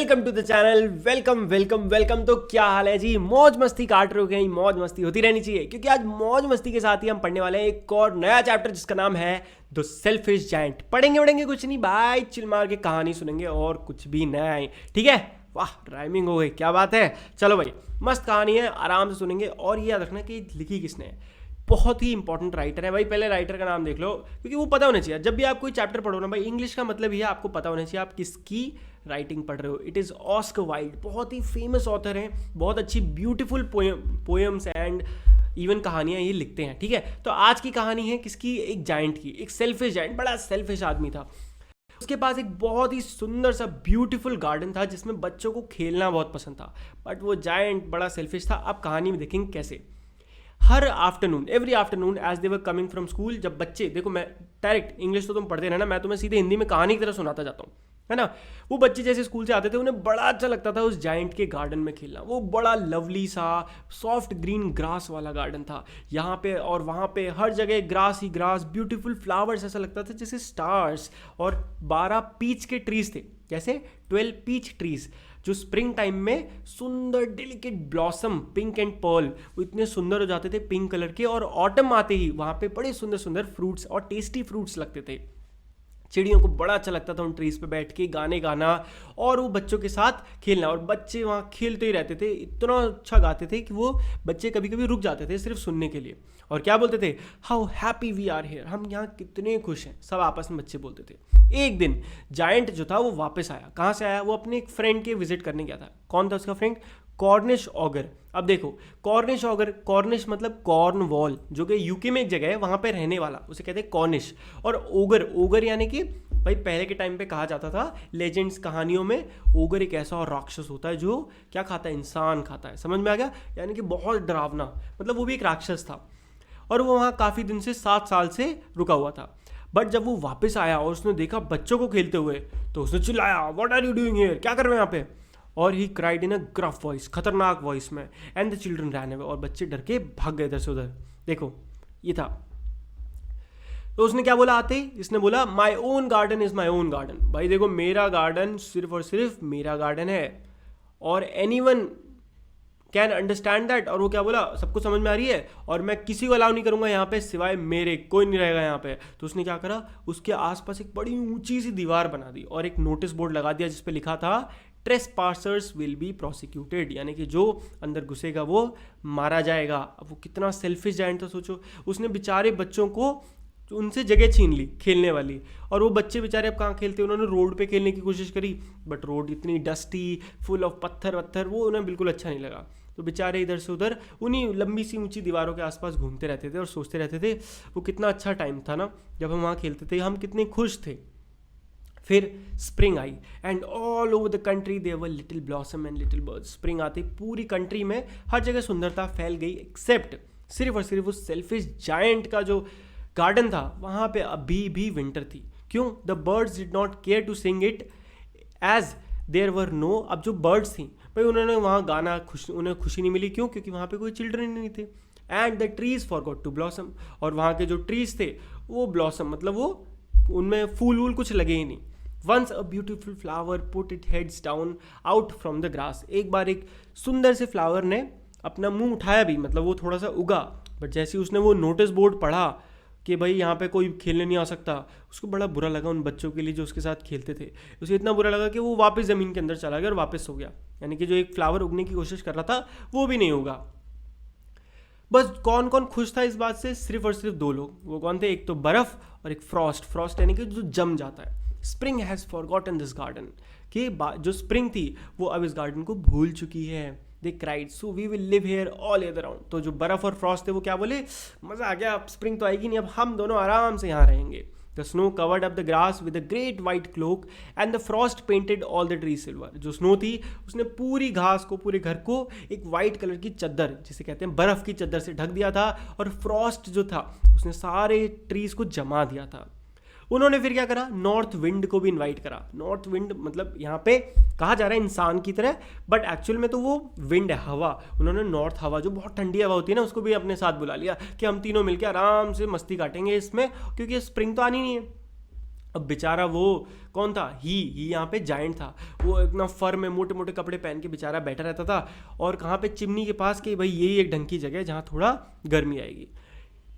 Welcome to the channel. Welcome welcome welcome. तो क्या हाल है जी? मौज मस्ती काट रहे हो कहीं? मौज मस्ती होती रहनी चाहिए, क्योंकि आज मौज मस्ती के साथ ही हम पढ़ने वाले हैं एक और नया चैप्टर जिसका नाम है द सेल्फिश जायंट। पढ़ेंगे कुछ नहीं भाई, चिल मार के कहानी सुनेंगे और कुछ भी नया है। ठीक है? वाह, राइमिंग हो गई, क्या बात है। चलो भाई, मस्त कहानी है, आराम से सुनेंगे। और ये याद रखना कि लिखी किसने है, बहुत ही इंपॉर्टेंट राइटर है भाई। पहले राइटर का नाम देख लो, क्योंकि वो पता होना चाहिए। जब भी आप कोई चैप्टर पढ़ो ना भाई, इंग्लिश का मतलब ये आपको पता होना चाहिए आप किसकी राइटिंग पढ़ रहे हो। इट इज़ ऑस्कर वाइल्ड, बहुत ही फेमस ऑथर हैं, बहुत अच्छी ब्यूटीफुल पोएम्स एंड इवन कहानियाँ ये लिखते हैं। ठीक है, तो आज की कहानी है किसकी? एक जायंट की, एक सेल्फिश जायंट, बड़ा सेल्फिश आदमी था। उसके पास एक बहुत ही सुंदर सा ब्यूटीफुल गार्डन था जिसमें बच्चों को खेलना बहुत पसंद था, बट वो जायंट बड़ा सेल्फिश था। अब कहानी में देखेंगे कैसे। हर afternoon, every afternoon as they were coming from school, जब बच्चे, देखो मैं डायरेक्ट, इंग्लिश तो तुम पढ़ते रहना, मैं तुम्हें सीधे हिंदी में कहानी की तरह सुनाता जाता हूँ, है ना। वो बच्चे जैसे स्कूल से आते थे, उन्हें बड़ा अच्छा लगता था उस जायंट के गार्डन में खेलना। वो बड़ा लवली सा सॉफ्ट ग्रीन ग्रास वाला गार्डन था। यहाँ पे और वहाँ पे हर जगह ग्रास ही ग्रास, ब्यूटीफुल फ्लावर्स, ऐसा लगता था जैसे स्टार्स। और 12 पीच के ट्रीज थे, जैसे 12 पीच ट्रीज, जो स्प्रिंग टाइम में सुंदर delicate blossom, pink and pearl, वो इतने सुंदर हो जाते थे पिंक कलर के। और ऑटम आते ही वहाँ पे बड़े सुंदर सुंदर फ्रूट्स और टेस्टी फ्रूट्स लगते थे। चिड़ियों को बड़ा अच्छा लगता था उन ट्रीज पे बैठ के गाने गाना और वो बच्चों के साथ खेलना। और बच्चे वहाँ खेलते ही रहते थे, इतना अच्छा गाते थे कि वो बच्चे कभी कभी रुक जाते थे सिर्फ सुनने के लिए। और क्या बोलते थे? How happy we are here, हम यहाँ कितने खुश हैं, सब आपस में बच्चे बोलते थे। एक दिन जायंट जो था वो वापस आया। कहाँ से आया? वो अपने एक फ्रेंड के विजिट करने गया था। कौन था उसका फ्रेंड? Cornish auger. अब देखो, कॉर्निश ऑगर, कॉर्निश मतलब कॉर्नवॉल, जो कि यूके में एक जगह है, वहाँ पे रहने वाला, उसे कहते हैं कॉर्निश। और ओगर, ओगर यानी कि भाई पहले के टाइम पे कहा जाता था लेजेंड्स, कहानियों में, ओगर एक ऐसा और राक्षस होता है जो क्या खाता है? इंसान खाता है। समझ में आ गया? यानी कि बहुत डरावना, मतलब वो भी एक राक्षस था। और वो वहाँ काफ़ी दिन से, 7 साल से रुका हुआ था। बट जब वो वापस आया और उसने देखा बच्चों को खेलते हुए, तो उसने चिल्लाया, what are you doing here, क्या कर रहे हो यहाँ पे? और he cried in a gruff voice, खतरनाक वॉइस में, and the children ran away, और बच्चे डर के भाग गए इधर से उधर। देखो ये था। तो उसने क्या बोला आते ही? इसने बोला, my own garden is my own garden. भाई देखो, मेरा गार्डन सिर्फ और सिर्फ मेरा गार्डन है, और any one can understand that. और वो क्या बोला? सबको समझ में आ रही है, और मैं किसी को अलाउ नहीं करूंगा यहाँ पे सिवाय मेरे, कोई नहीं रहेगा यहाँ पे। तो उसने क्या करा? उसके आसपास एक बड़ी ऊंची सी दीवार बना दी और एक नोटिस बोर्ड लगा दिया जिसपे लिखा था, ट्रेसपासर्स विल बी प्रोसिक्यूटेड, यानी कि जो अंदर घुसेगा वो मारा जाएगा। अब वो कितना सेल्फिश जायंट था, सोचो। उसने बेचारे बच्चों को, उनसे जगह छीन ली खेलने वाली। और वो बच्चे बेचारे अब कहाँ खेलते? उन्होंने रोड पे खेलने की कोशिश करी, बट रोड इतनी डस्टी, फुल ऑफ पत्थर वत्थर, वो उन्हें बिल्कुल अच्छा नहीं लगा। तो बेचारे इधर से उधर उन्हीं लंबी सी ऊंची दीवारों के आसपास घूमते रहते थे और सोचते रहते थे वो कितना अच्छा टाइम था ना जब हम वहाँ खेलते थे, हम कितने खुश थे। फिर स्प्रिंग आई and all over the country there were little blossom and little birds. Spring आते पूरी कंट्री में हर जगह सुंदरता फैल गई, एक्सेप्ट सिर्फ और सिर्फ उस सेल्फिश जायंट का जो गार्डन था, वहाँ पे अभी भी विंटर थी। क्यों? The birds did not care to sing it as there were no. अब जो बर्ड्स थी भाई, उन्होंने वहाँ गाना उन्हें खुशी नहीं मिली। क्यों? क्योंकि वहाँ पे कोई चिल्ड्रन नहीं थे। And the trees forgot to blossom, और वहाँ के जो ट्रीज थे वो ब्लॉसम, मतलब वो उनमें फूल वूल कुछ लगे ही नहीं। Once a beautiful flower put it heads down out from the grass. एक बार एक सुंदर से फ्लावर ने अपना मुंह उठाया भी, मतलब वो थोड़ा सा उगा, बट जैसे उसने वो नोटिस बोर्ड पढ़ा कि भाई यहाँ पे कोई खेलने नहीं आ सकता, उसको बड़ा बुरा लगा उन बच्चों के लिए जो उसके साथ खेलते थे। उसे इतना बुरा लगा कि वो वापस ज़मीन के अंदर चला गया और वापस सो गया। यानी कि जो एक फ्लावर उगने की कोशिश कर रहा था वो भी नहीं होगा। बस कौन कौन खुश था इस बात से? सिर्फ और सिर्फ 2 लोग। वो कौन थे? एक तो बर्फ़ और एक फ्रॉस्ट। फ्रॉस्ट यानी कि जो जम जाता है। Spring has forgotten this garden, कि जो स्प्रिंग थी वो अब इस गार्डन को भूल चुकी है। They cried, so we will live here all year round. तो जो बर्फ और फ्रॉस्ट थे वो क्या बोले? मज़ा आ गया, अब स्प्रिंग तो आएगी नहीं, अब हम दोनों आराम से यहाँ रहेंगे। The snow covered up the grass with a great white cloak and the frost painted all the tree silver. जो स्नो थी उसने पूरी घास को, पूरे घर को एक वाइट कलर की चद्दर, जिसे कहते हैं बर्फ़ की चद्दर से ढक दिया था। और फ्रॉस्ट जो था उसने सारे ट्रीज को जमा दिया था। उन्होंने फिर क्या करा? नॉर्थ विंड को भी इनवाइट करा। नॉर्थ विंड मतलब यहाँ पे कहा जा रहा है इंसान की तरह, बट एक्चुअल में तो वो विंड है, हवा। उन्होंने नॉर्थ हवा, जो बहुत ठंडी हवा होती है ना, उसको भी अपने साथ बुला लिया कि हम तीनों मिलकर आराम से मस्ती काटेंगे इसमें, क्योंकि स्प्रिंग तो आनी नहीं है। अब बेचारा वो कौन था, ही यहाँ पे जायंट था। वो इतना फर में मोटे मोटे कपड़े पहन के बेचारा बैठा रहता था, और कहाँ पे, चिमनी के पास, कि भाई यही एक ढंग की जगह है जहाँ थोड़ा गर्मी आएगी।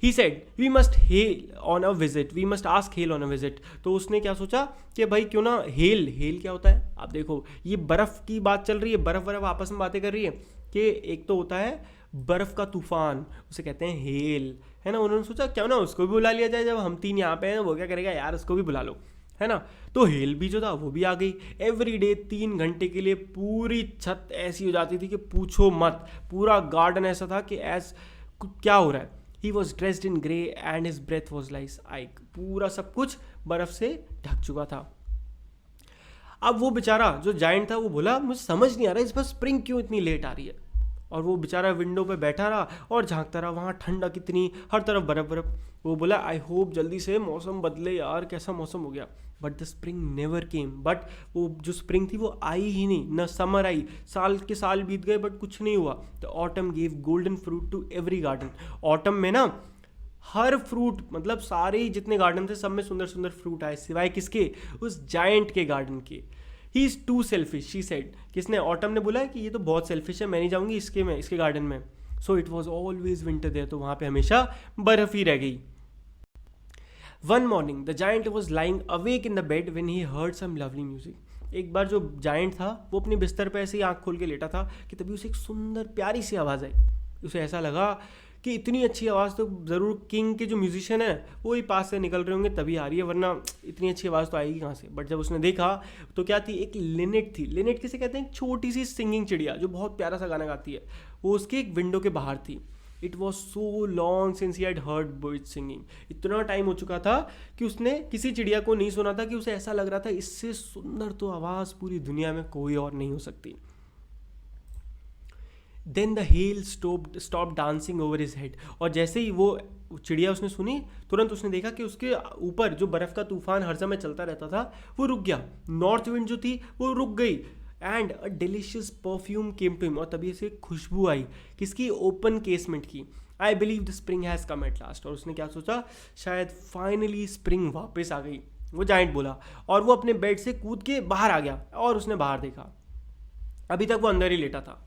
He said we must hail on a visit, we must ask hail on a visit. तो उसने क्या सोचा कि भाई क्यों ना, हेल, हेल क्या होता है आप देखो, ये बर्फ़ की बात चल रही है, बर्फ़ आपस में बातें कर रही है कि एक तो होता है बर्फ़ का तूफान, उसे कहते हैं हेल, है ना। उन्होंने सोचा क्यों ना उसको भी बुला लिया जाए, जब हम तीन यहाँ पे हैं वो क्या करेगा यार, उसको भी बुला लो, है ना। तो हेल भी जो था वो भी आ गई। एवरी डे 3 घंटे के लिए पूरी छत ऐसी हो जाती थी कि पूछो मत, पूरा गार्डन ऐसा था कि क्या हो रहा है। He was dressed in grey and his breath was like ice, पूरा सब कुछ बर्फ से ढक चुका था। अब वो बेचारा जो जायंट था वो बोला मुझे समझ नहीं आ रहा इस बार स्प्रिंग क्यों इतनी लेट आ रही है। और वो बेचारा विंडो पे बैठा रहा और झांकता रहा, वहाँ ठंडा कितनी, हर तरफ बर्फ बर्फ। वो बोला आई होप जल्दी से मौसम बदले यार, कैसा मौसम हो गया। But the spring never came, but वो जो स्प्रिंग थी वो आई ही नहीं, न समर आई, साल के साल बीत गए बट कुछ नहीं हुआ। The autumn give golden fruit to every garden. Autumn में ना हर फ्रूट, मतलब सारे ही जितने गार्डन थे सब में सुंदर सुंदर फ्रूट आए, सिवाय किसके, उस जायंट के गार्डन के। He is too selfish she said, किसने, ऑटम ने बोला कि ये तो बहुत सेल्फिश है, मैं नहीं जाऊंगी इसके गार्डन में। So it was always winter there, तो वहाँ पे हमेशा बर्फ ही रह गई। One morning the giant was lying awake in the bed when he heard some lovely music. एक बार जो जायंट था वो अपने बिस्तर पे ऐसे ही आँख खोल के लेटा था कि तभी उसे एक सुंदर प्यारी सी आवाज़ आई। उसे ऐसा लगा कि इतनी अच्छी आवाज़ तो ज़रूर किंग के जो म्यूजिशियन है वो ही पास से निकल रहे होंगे तभी आ रही है, वरना इतनी अच्छी आवाज़ तो आएगी कहाँ से। बट जब उसने देखा तो क्या थी, एक लिनेट थी। लिनेट किसे कहते हैं, एक छोटी सी सिंगिंग चिड़िया जो बहुत प्यारा सा गाना गाती है, वो उसके एक विंडो के बाहर थी। It was so long since he had heard birds singing. इतना टाइम हो चुका था कि उसने किसी चिड़िया को नहीं सुना था, कि उसे ऐसा लग रहा था इससे सुंदर तो आवाज़ पूरी दुनिया में कोई और नहीं हो सकती। Then the hail stop dancing over his head. और जैसे ही वो चिड़िया उसने सुनी, तुरंत उसने देखा कि उसके ऊपर जो बर्फ़ का तूफान हर समय चलता रहता था वो रुक गया। नॉर्थ विंड जो थी वो रुक गई। And a delicious perfume came to him, और तभी से खुशबू आई, किसकी, ओपन केसमेंट की। I believe the spring has come at last. और उसने क्या सोचा, शायद फाइनली स्प्रिंग वापस आ गई, वो जायंट बोला। और वो अपने बेड से कूद के बाहर आ गया और उसने बाहर देखा। अभी तक वो अंदर ही लेटा था,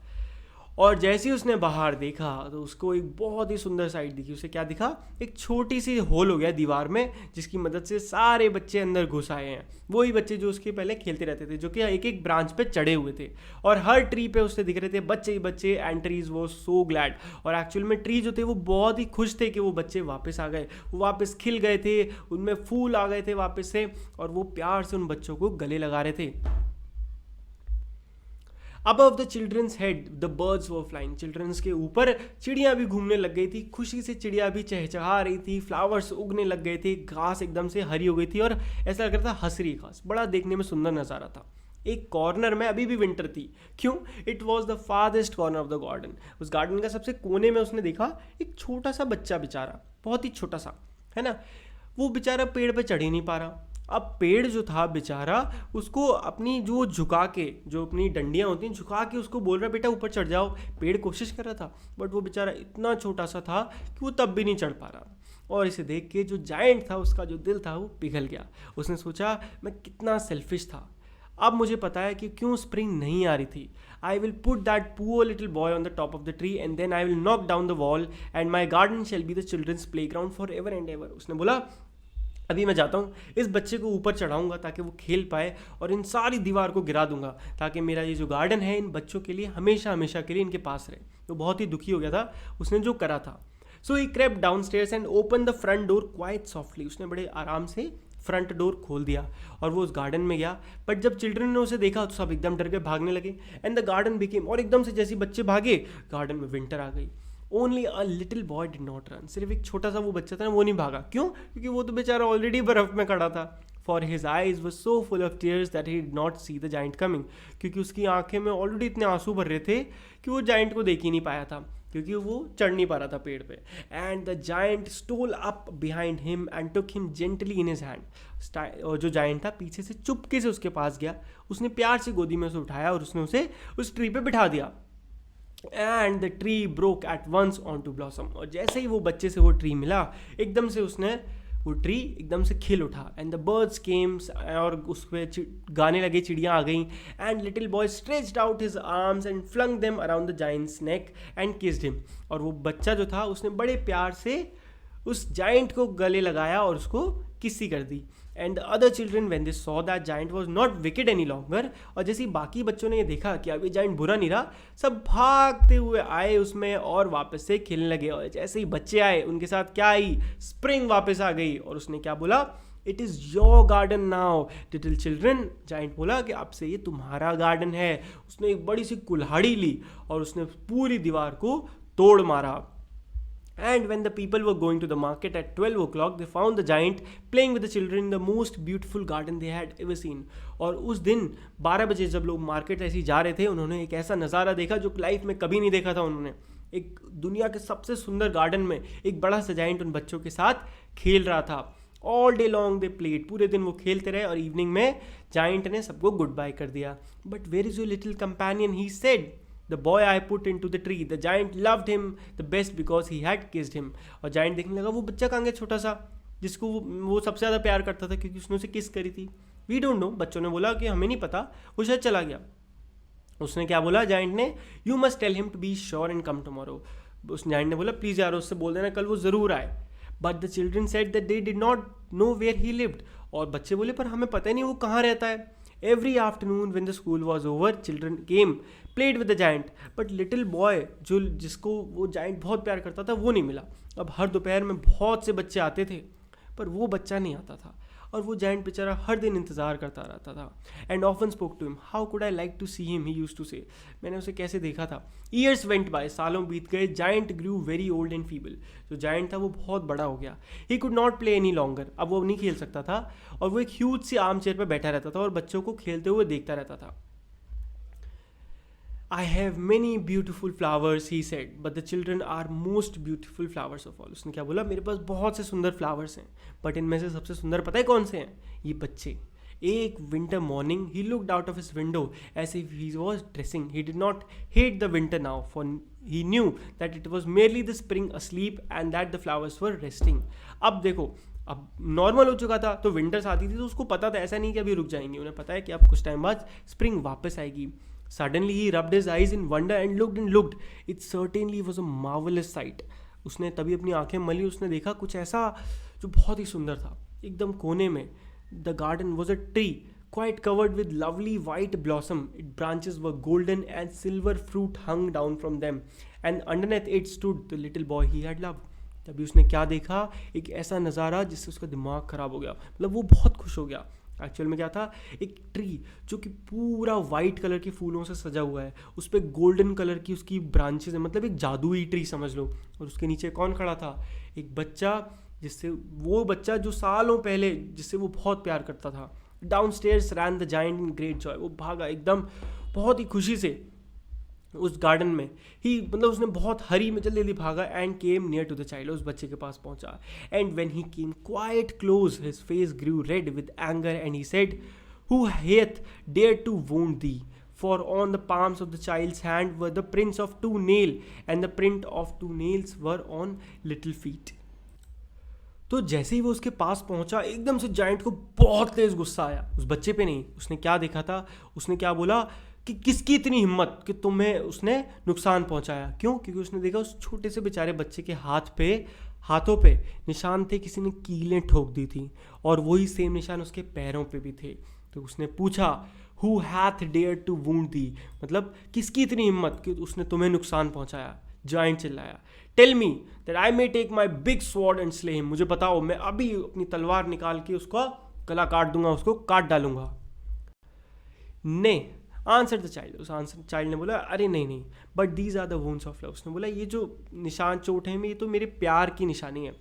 और जैसे ही उसने बाहर देखा तो उसको एक बहुत ही सुंदर साइट दिखी। उसे क्या दिखा, एक छोटी सी होल हो गया दीवार में, जिसकी मदद से सारे बच्चे अंदर घुस आए हैं। वही बच्चे जो उसके पहले खेलते रहते थे, जो कि एक एक ब्रांच पे चढ़े हुए थे, और हर ट्री पे उससे दिख रहे थे बच्चे ही बच्चे। एंड ट्रीज वो सो ग्लैड, और एक्चुअल में ट्री जो थे वो बहुत ही खुश थे कि वो बच्चे वापस आ गए, वो वापस खिल गए थे, उनमें फूल आ गए थे वापस से, और वो प्यार से उन बच्चों को गले लगा रहे थे। Above the children's head the birds were flying. Children's के ऊपर चिड़ियाँ भी घूमने लग गई थी, खुशी से चिड़ियाँ भी चहचहा रही थी, फ्लावर्स उगने लग गए थे, घास एकदम से हरी हो गई थी, और ऐसा लग रहा था हंस रही घास। बड़ा देखने में सुंदर नज़ारा था। एक कॉर्नर में अभी भी विंटर थी। क्यों, it was the farthest corner of the garden. उस गार्डन का सबसे कोने में उसने देखा एक छोटा सा बच्चा, बेचारा बहुत ही छोटा सा, है ना। वो बेचारा पेड़ पे चढ़ ही नहीं पा रहा। अब पेड़ जो था बेचारा, उसको अपनी जो झुका के, जो अपनी डंडियाँ होती हैं झुका के उसको बोल रहा बेटा ऊपर चढ़ जाओ। पेड़ कोशिश कर रहा था, बट वो बेचारा इतना छोटा सा था कि वो तब भी नहीं चढ़ पा रहा। और इसे देख के जो जायंट था उसका जो दिल था वो पिघल गया। उसने सोचा मैं कितना सेल्फिश था, अब मुझे पता है कि क्यों स्प्रिंग नहीं आ रही थी। I will put that poor little boy on the top of the tree and then I will knock down the wall and my garden shall be the children's playground for ever and ever. उसने बोला अभी मैं जाता हूँ, इस बच्चे को ऊपर चढ़ाऊंगा ताकि वो खेल पाए, और इन सारी दीवार को गिरा दूंगा ताकि मेरा ये जो गार्डन है इन बच्चों के लिए हमेशा हमेशा के लिए इनके पास रहे। तो बहुत ही दुखी हो गया था उसने जो करा था। So he crept down stairs and open the front door quite softly. उसने बड़े आराम से फ्रंट डोर खोल दिया और वो उस गार्डन में गया। बट जब चिल्ड्रन ने उसे देखा तो सब एकदम डर के भागने लगे। एंड द गार्डन बिकेम, और एकदम से जैसे बच्चे भागे गार्डन में विंटर आ गई। Only a little boy did not run. सिर्फ एक छोटा सा वो बच्चा था ना, वो नहीं भागा। क्यों? क्योंकि वो तो बेचारा ऑलरेडी बर्फ में खड़ा था। For his eyes was so full of tears that he did not see the giant coming. क्योंकि उसकी आंखें में ऑलरेडी इतने आंसू भर रहे थे कि वो जाइंट को देख ही नहीं पाया था, क्योंकि वो चढ़ नहीं पा रहा था पेड़ पे। And the giant stole up behind him and took him gently in his hand. और जो जाइंट था पीछे से चुपके से उसके पास गया, उसने प्यार से गोदी में उसे उठाया और उसने उसे उस ट्री पे बिठा दिया। And the tree broke at once on to blossom. और जैसे ही वो बच्चे से वो ट्री मिला, एकदम से उसने वो ट्री एकदम से खिल उठा एंड द बर्ड्स केम्स, और उस पर गाने लगे, चिड़ियाँ आ गई. And little boy stretched out his arms and flung them around the giant's neck and kissed him. और वो बच्चा जो था उसने बड़े प्यार से उस जाइंट को गले लगाया और उसको किसी कर दी. And the other children when they saw that giant was not wicked any longer, और जैसे ही बाकी बच्चों ने ये देखा कि अब ये जाइंट बुरा नहीं रहा, सब भागते हुए आए उसमें और वापस से खेलने लगे. और जैसे ही बच्चे आए उनके साथ क्या आई, स्प्रिंग वापस आ गई. और उसने क्या बोला, it is your garden now little children. Giant बोला कि अब से ये तुम्हारा गार्डन है. उसने एक बड़ी सी कुल्हाड़ी ली और उसने पूरी दीवार को तोड़ मारा. And when the people were going to the market at 12 o'clock, they found the giant playing with the children in the most beautiful garden they had ever seen. और उस दिन 12 बजे जब लोग मार्केट ऐसे ही जा रहे थे, उन्होंने एक ऐसा नज़ारा देखा जो लाइफ में कभी नहीं देखा था उन्होंने. एक दुनिया के सबसे सुंदर गार्डन में एक बड़ा सा जाइंट उन बच्चों के साथ खेल रहा था. All day long they played, पूरे दिन वो खेलते रहे और इवनिंग में जाइंट ने सबको गुड बाय कर दिया. But where is your little companion, he said. The boy I put into the tree. The giant loved him the best because he had kissed him. और जाइंट देखने लगा वो बच्चा कहाँ गया छोटा सा, जिसको वो सबसे ज़्यादा प्यार करता था क्योंकि उसने उसे किस करी थी. We don't know. बच्चों ने बोला कि हमें नहीं पता, वो शायद चला गया. उसने क्या बोला जाइंट ने, you must tell him to be sure and come tomorrow. उस जाइंट ने बोला प्लीज़ यार उससे बोल देना कल वो ज़रूर आए. But the children said that they did not know where he lived. और बच्चे बोले पर हमें पता ही नहीं वो कहाँ रहता है. Every afternoon when the school was over, children came, played with the giant. But little boy जिसको वो giant बहुत प्यार करता था वो नहीं मिला. अब हर दोपहर में बहुत से बच्चे आते थे पर वो बच्चा नहीं आता था. और वो जाइंट बेचारा हर दिन इंतज़ार करता रहता था. And often spoke to him, how could I like to see him, he used to say. मैंने उसे कैसे देखा था. ईयर्स वेंट बाय, सालों बीत गए. Giant grew very old and feeble. जो जाइंट था वो बहुत बड़ा हो गया. He could not play any longer, अब वो नहीं खेल सकता था. और वो एक ह्यूज सी आर्म चेयर पर बैठा रहता था और बच्चों को खेलते हुए देखता रहता था. I have many beautiful flowers, he said, but the children are most beautiful flowers of all. उसने क्या बोला, मेरे पास बहुत से सुंदर फ्लावर्स हैं, बट इनमें से सबसे सुंदर पता है कौन से हैं, ये बच्चे. एक winter morning he looked out of his window as if he was dressing. He did not hate the winter now, for he knew that it was merely the spring asleep and that the flowers were resting. अब देखो, अब normal हो चुका था तो winters आती थी तो उसको पता था ऐसा नहीं कि अभी रुक जाएंगे. उन्हें पता है कि अब कुछ टाइम बाद स्प्रिंग वापस आएगी. Suddenly he rubbed his eyes in wonder and looked. It certainly was a marvelous sight. उसने तभी अपनी आंखें मली, उसने देखा कुछ ऐसा जो बहुत ही सुंदर था. एकदम कोने में the garden was a tree quite covered with lovely white blossom. Its branches were golden and silver fruit hung down from them. And underneath it stood the little boy he had loved. तभी उसने क्या देखा, एक ऐसा नज़ारा जिससे उसका दिमाग ख़राब हो गया. मतलब वो बहुत खुश हो गया. एक्चुअल में क्या था, एक ट्री जो कि पूरा वाइट कलर के फूलों से सजा हुआ है, उस पर गोल्डन कलर की उसकी ब्रांचेज है, मतलब एक जादुई ट्री समझ लो. और उसके नीचे कौन खड़ा था, एक बच्चा, जिससे वो बच्चा जो सालों पहले जिससे वो बहुत प्यार करता था. Down stairs rain the giant in great Joy. वो भागा एकदम बहुत ही खुशी से उस गार्डन में. ही मतलब उसने बहुत हरी में जल्दी जल्दी भागा and came near to the child. उस बच्चे के पास पहुंचा. And when he came quite close his face grew red with anger and he said, who hath dare to wound thee, for on the palms of the child's hand were the prints of 2 nails and the print of 2 nails were on little feet. तो जैसे ही वो उसके पास पहुंचा एकदम से giant को बहुत तेज गुस्सा आया. उस बच्चे पे नहीं, उसने क्या देखा था, उसने क्या बोला कि किसकी इतनी हिम्मत कि तुम्हें उसने नुकसान पहुंचाया. क्यों? क्योंकि उसने देखा उस छोटे से बेचारे बच्चे के हाथों पे निशान थे, किसी ने कीलें ठोक दी थी और वही सेम निशान उसके पैरों पे भी थे. तो उसने पूछा, who hath dare to wound thee, मतलब किसकी इतनी हिम्मत कि उसने तुम्हें नुकसान पहुंचाया. जाइंट चिल्लाया, tell me that I may take my big sword and slay him. मुझे बताओ, मैं अभी अपनी तलवार निकाल के उसका गला काट दूंगा, उसको काट डालूंगा. ने आंसर द चाइल्ड. उस आंसर चाइल्ड ने बोला, अरे नहीं, but these are the wounds of love. उसने बोला ये जो निशान चोट है ये तो मेरे प्यार की निशानी है.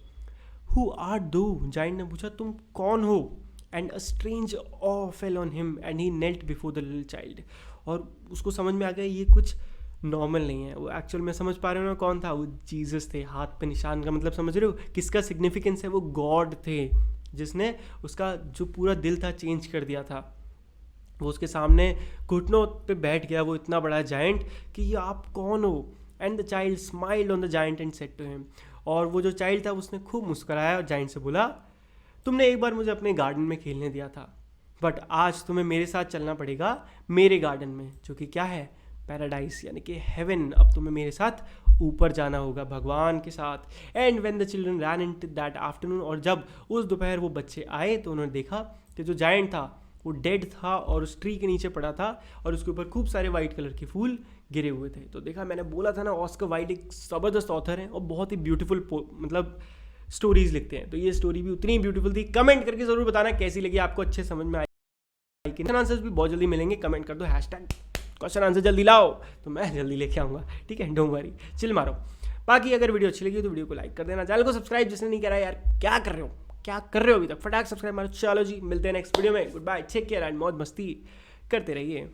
हु आर दो, जाइंट ने पूछा, तुम कौन हो. And a strange awe fell on him and he knelt before the little child. और उसको समझ में आ गया ये कुछ नॉर्मल नहीं है. वो एक्चुअल में समझ पा रहे हो ना कौन था, वो जीसस थे. हाथ पे निशान का मतलब समझ रहे हो किसका सिग्निफिकेंस है, वो गॉड थे जिसने उसका जो पूरा दिल था चेंज कर दिया था. वो उसके सामने घुटनों पे बैठ गया, वो इतना बड़ा जाइंट, कि ये आप कौन हो. And the child smiled on the giant and said to him. और वो जो चाइल्ड था उसने खूब मुस्कुराया और जाइंट से बोला, तुमने एक बार मुझे अपने गार्डन में खेलने दिया था, बट आज तुम्हें मेरे साथ चलना पड़ेगा मेरे गार्डन में, जो कि क्या है, पैराडाइज यानी कि हेवन। अब तुम्हें मेरे साथ ऊपर जाना होगा भगवान के साथ। And when the children ran in that afternoon, और जब उस दोपहर वो बच्चे आए तो उन्होंने देखा कि जो जायंट था वो डेड था और उस ट्री के नीचे पड़ा था और उसके ऊपर खूब सारे वाइट कलर के फूल गिरे हुए थे। तो देखा, मैंने बोला था ना, ऑस्कर वाइल्ड एक ज़बरदस्त ऑथर है और बहुत ही ब्यूटीफुल मतलब स्टोरीज लिखते हैं। तो ये स्टोरी भी उतनी ही ब्यूटीफुल थी। कमेंट करके ज़रूर बताना कैसी लगी आपको, अच्छे समझ में आई। क्वेश्चन आंसर्स भी बहुत जल्दी मिलेंगे, कमेंट कर दो हैशटैग क्वेश्चन आंसर जल्दी लाओ, तो मैं जल्दी लेके आऊँगा। ठीक है, डोंट वरी, चिल मारो। बाकी अगर वीडियो अच्छी लगी तो वीडियो को लाइक कर देना, चैनल को सब्सक्राइब जिसने नहीं करा यार, क्या कर रहे हो अभी तक, फटाक सब्सक्राइब मारो। चलो जी, मिलते हैं नेक्स्ट वीडियो में, good bye, take care and मौज मस्ती करते रहिए।